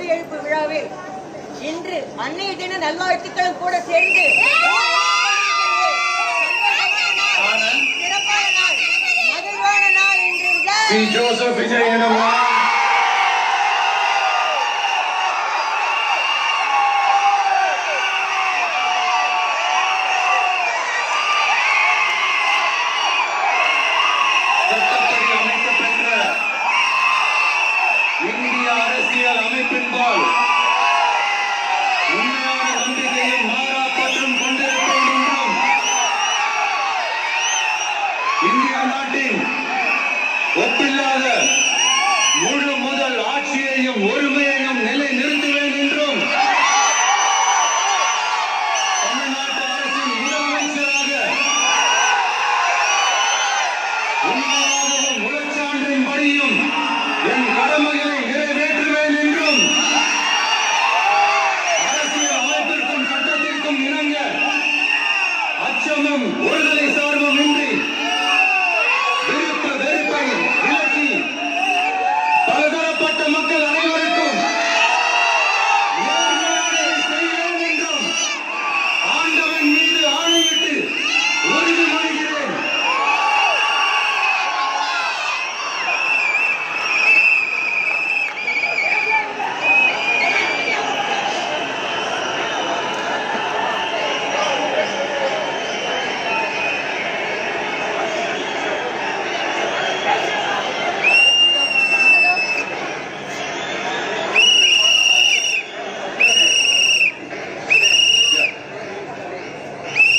கொடி எழுப்பு விழாவில் இன்று அன்னைய தின நல்வாழ்த்துக்களும் கூட சேர்ந்து சிறப்பான நாள், மகிழ்வான நாள் இன்று. ஜோசப் விஜய் எனவும் இந்திய அரசியல் அமைப்பின்பால் உண்மையான நம்பிக்கையும் மாறாப்பற்றும் கொண்டிருப்போம் என்றும் இந்திய நாட்டின் ஒப்பில்லாத முழு முதல் ஆட்சியையும் ஒருமையையும் நிலை நிறுத்துவேன் என்றும் தமிழ்நாட்டு அரசின் முதலமைச்சராக